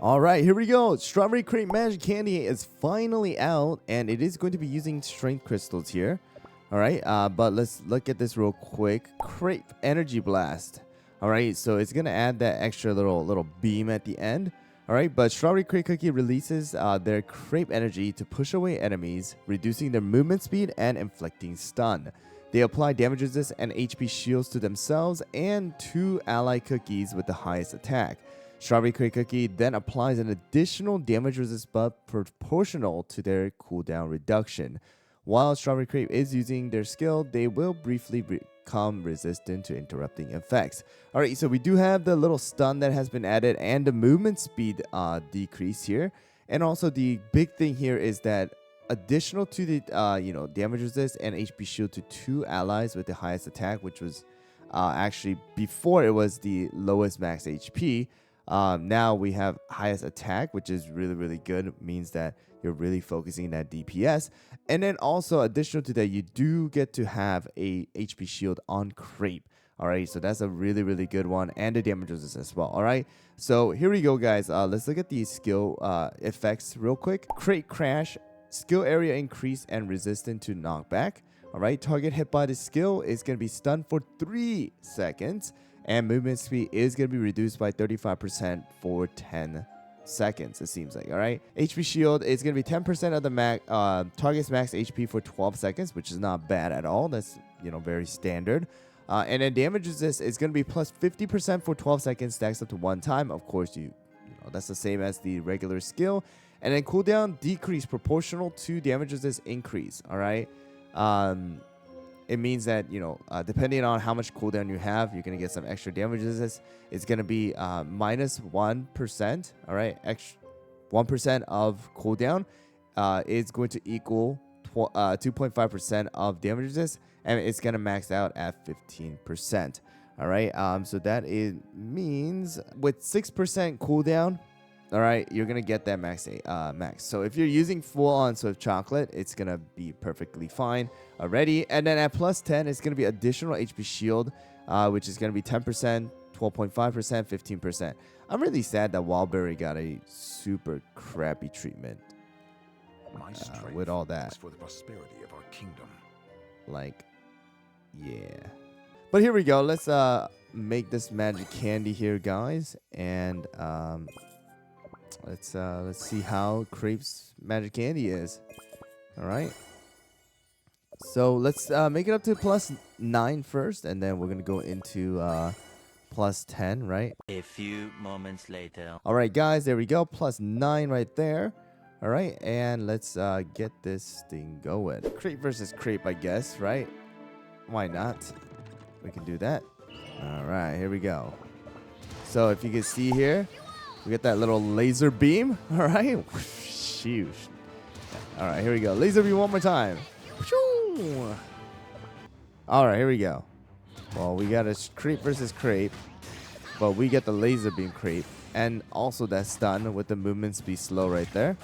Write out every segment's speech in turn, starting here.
All right, here we go. Strawberry Crepe Magic Candy is finally out, and it is going to be using strength crystals here. All right, but let's look at this real quick. Crepe Energy Blast. All right, so it's gonna add that extra little beam at the end. All right, but Strawberry Crepe Cookie releases their Crepe Energy to push away enemies, reducing their movement speed and inflicting stun. They apply damage resist and HP shields to themselves and to ally cookies with the highest attack. Strawberry Crepe Cookie then applies an additional damage resist buff proportional to their cooldown reduction. While Strawberry Crepe is using their skill, they will briefly become resistant to interrupting effects. Alright, so we do have the little stun that has been added and the movement speed decrease here. And also the big thing here is that additional to the damage resist and HP shield to 2 allies with the highest attack, which was actually before it was the lowest max HP. Now we have highest attack, which is really good. It means that you're really focusing that DPS. And then also additional to that, you do get to have a HP shield on Crepe. Alright, so that's a really good one. And the damage resist as well. Alright, so here we go, guys. Let's look at these skill effects real quick. Crepe Crash, skill area increase and resistant to knockback. Alright, target hit by the skill is going to be stunned for 3 seconds. And movement speed is going to be reduced by 35% for 10 seconds, it seems like. All right. HP shield is going to be 10% of the target's max HP for 12 seconds, which is not bad at all. That's, very standard. And then damage resist is going to be plus 50% for 12 seconds, stacks up to 1 time. Of course, that's the same as the regular skill. And then cooldown decrease proportional to damage resist increase. All right. It means that, depending on how much cooldown you have, you're going to get some extra damage resist. It's going to be minus 1%, all right? 1% of cooldown is going to equal 2.5% of damage resist, and it's going to max out at 15%, all right? So that means with 6% cooldown, all right, you're going to get that max. So if you're using full-on Swift Chocolate, it's going to be perfectly fine already. And then at plus 10, it's going to be additional HP shield, which is going to be 10%, 12.5%, 15%. I'm really sad that Wildberry got a super crappy treatment with all that. For the prosperity of our kingdom. Like, yeah. But here we go. Let's make this magic candy here, guys. And let's see how Crepe's magic candy is. All right. So let's make it up to plus 9 first, and then we're gonna go into plus 10, right? A few moments later. All right, guys, there we go. Plus 9 right there. All right, and let's get this thing going. Crepe versus Crepe, I guess, right? Why not? We can do that. All right, here we go. So if you can see here, we get that little laser beam. All right. Shoot. All right, here we go. Laser beam one more time. All right, here we go. Well, we got a Crepe versus Crepe, but we get the laser beam Crepe, and also that stun with the movement speed slow right there.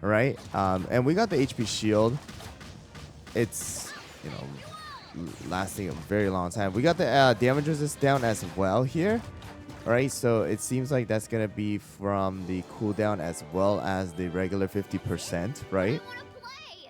All right. And we got the HP shield. It's, lasting a very long time. We got the damage resist down as well here. Alright, so it seems like that's going to be from the cooldown as well as the regular 50%, right?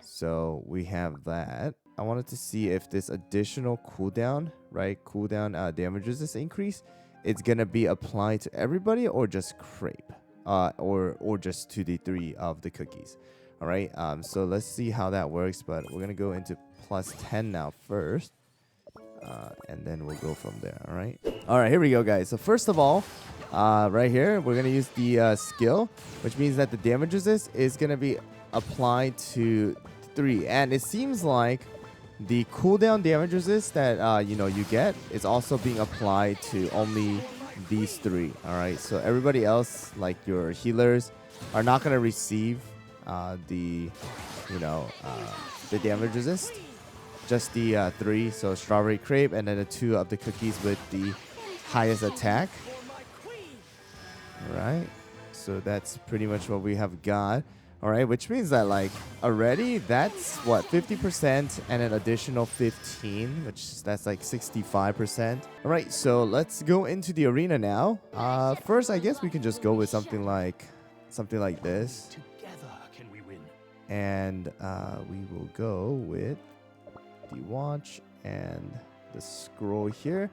So we have that. I wanted to see if this additional cooldown, right? Cooldown damage resist increase, it's going to be applied to everybody or just Crepe, or just to the 3 of the cookies. Alright, so let's see how that works, but we're going to go into plus 10 now first. And then we'll go from there. All right, here we go, guys. So first of all, right here, we're gonna use the skill, which means that the damage resist is gonna be applied to 3, and it seems like the cooldown damage resist that you get is also being applied to only these 3. All right, so everybody else, like your healers, are not gonna receive the damage resist. Just the 3, so Strawberry Crepe, and then the 2 of the cookies with the highest attack. Alright, so that's pretty much what we have got. Alright, which means that, like, already, that's, what, 50% and an additional 15, which that's like 65%. Alright, so let's go into the arena now. First, I guess we can just go with something like something like this. Together can we win. And we will go with the watch and the scroll here.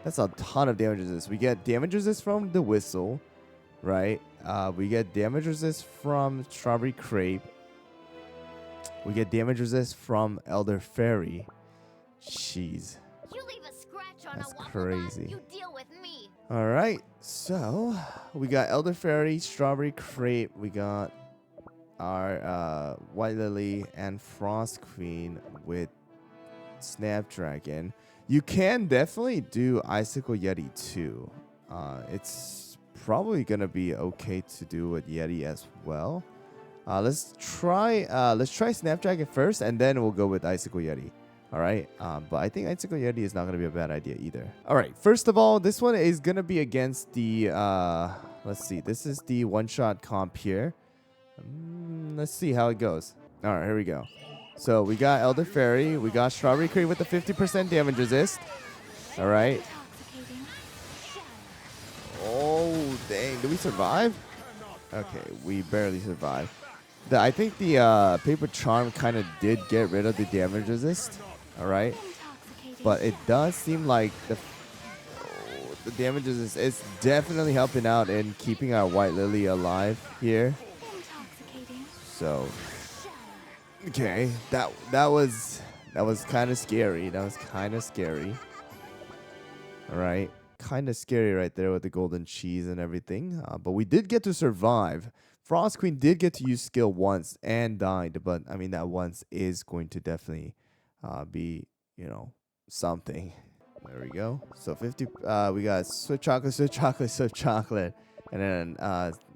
That's a ton of damage resist. We get damage resist from the whistle, right? We get damage resist from Strawberry Crepe. We get damage resist from Elder Fairy. Jeez. You leave a scratch on That's a waffle crazy. bun, you deal with me. All right, so we got Elder Fairy, Strawberry Crepe. We got our White Lily and Frost Queen with Snapdragon. You can definitely do Icicle Yeti too. It's probably gonna be okay to do with Yeti as well. Let's try Snapdragon first, and then we'll go with Icicle Yeti. All right, but I think Icicle Yeti is not gonna be a bad idea either. All right, first of all, this one is gonna be against the let's see, this is the one-shot comp here. Let's see how it goes. All right, here we go. So we got Elder Fairy, we got Strawberry Crepe with the 50% damage resist. All right. Oh dang, did we survive? Okay, we barely survived. I think the paper charm kind of did get rid of the damage resist. All right, but it does seem like the damage resist is definitely helping out in keeping our White Lily alive here. So, okay, that was kind of scary. That was kind of scary. All right, kind of scary right there with the golden cheese and everything. But we did get to survive. Frost Queen did get to use skill once and died, but I mean that once is going to definitely be, you know, something. There we go. So 50. We got Swift Chocolate, Swift Chocolate, Swift Chocolate, and then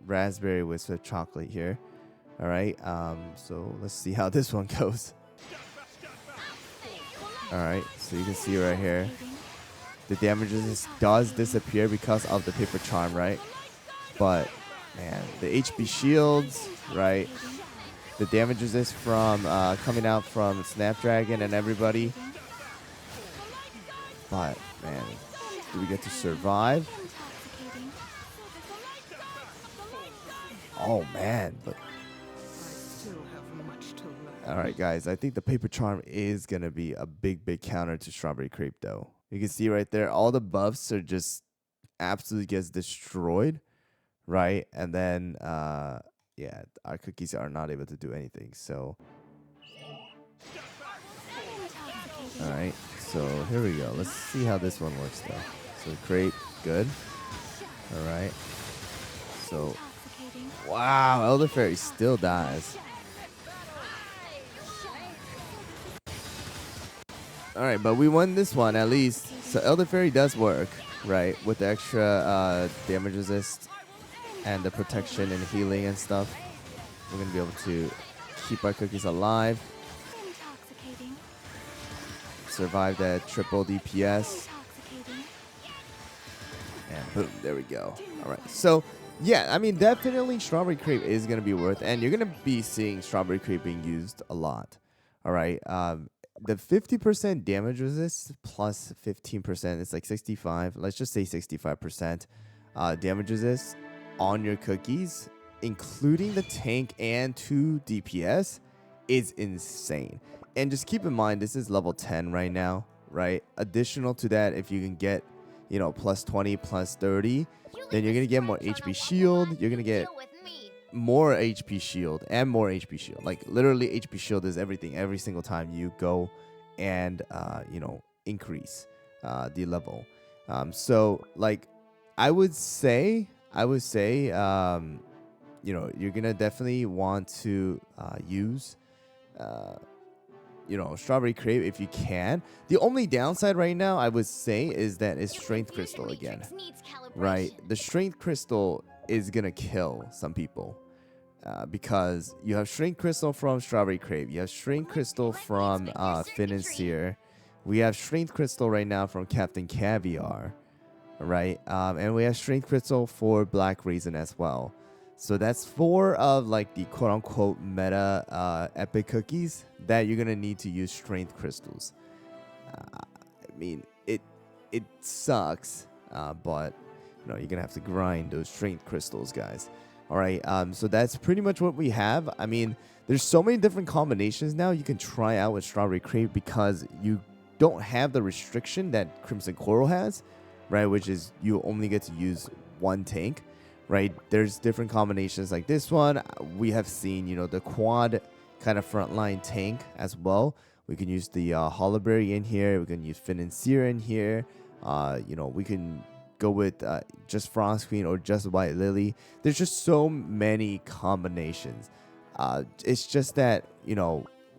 Raspberry with Swift Chocolate here. All right. So let's see how this one goes. All right. So you can see right here, the damage does disappear because of the paper charm, right? But man, the HP shields, right? The damage resist from coming out from Snapdragon and everybody. But man, do we get to survive? Oh man, but all right, guys. I think the paper charm is gonna be a big counter to Strawberry Crepe, though. You can see right there, all the buffs are just absolutely gets destroyed, right? And then, yeah, our cookies are not able to do anything. So, all right. So here we go. Let's see how this one works, though. So Crepe, good. All right. So, wow, Elder Fairy still dies. All right, but we won this one at least. So Elder Fairy does work, right? With the extra damage resist and the protection and healing and stuff. We're going to be able to keep our cookies alive. Survive that triple DPS. And boom, there we go. All right, so yeah, I mean, definitely Strawberry Crepe is going to be worth, and you're going to be seeing Strawberry Crepe being used a lot. All right. The 50% damage resist plus 15%, it's like 65. Let's just say 65% damage resist on your cookies, including the tank and 2 DPS, is insane. And just keep in mind, this is level 10 right now, right? Additional to that, if you can get, you know, plus 20, plus 30, then you're going to get more HP shield. You're going to get more HP shield and more HP shield. Like literally HP shield is everything every single time you go and you know, increase the level. So like I would say you know, you're gonna definitely want to use you know, Strawberry Crepe if you can. The only downside right now I would say is that it's Strength Crystal again, right? The Strength Crystal is gonna kill some people. Because you have Strength Crystal from Strawberry Crepe, you have Strength Crystal from Financier, we have Strength Crystal right now from Captain Caviar, right? And we have Strength Crystal for Black Raisin as well. So that's 4 of like the quote-unquote meta epic cookies that you're gonna need to use Strength Crystals. I mean, it sucks, but you know, you're gonna have to grind those Strength Crystals, guys. All right, so that's pretty much what we have. I mean, there's so many different combinations now you can try out with Strawberry Crepe because you don't have the restriction that Crimson Coral has, right? Which is you only get to use one tank, right? There's different combinations like this one. We have seen, the quad kind of frontline tank as well. We can use the Holloberry in here. We can use Financier in here. We can go with just Frost Queen or just White Lily. There's just so many combinations. It's just that,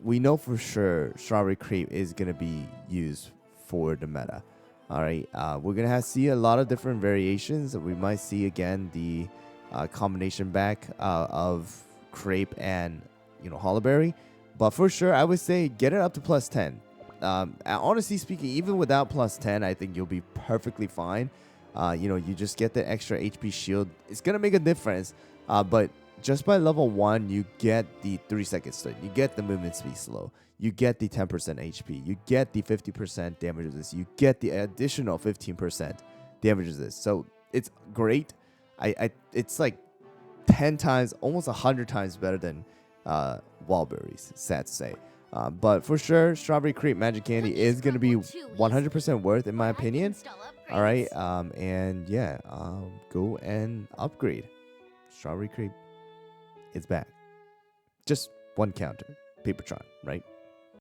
we know for sure Strawberry Crepe is going to be used for the meta. All right, we're going to see a lot of different variations. We might see again the combination back of Crepe and, Holloberry. But for sure, I would say get it up to plus 10. Honestly speaking, even without plus 10, I think you'll be perfectly fine. You just get the extra HP shield. It's going to make a difference. But just by level 1, you get the 3-second stun. You get the movement speed slow. You get the 10% HP. You get the 50% damage resist. You get the additional 15% damage resist. So it's great. It's like 10 times, almost 100 times better than Wallberries, sad to say. But for sure, Strawberry Crepe Magic Candy is going to be 100% worth, in my opinion. All right, and yeah, go and upgrade. Strawberry Crepe is back. Just one counter, Papertron, right?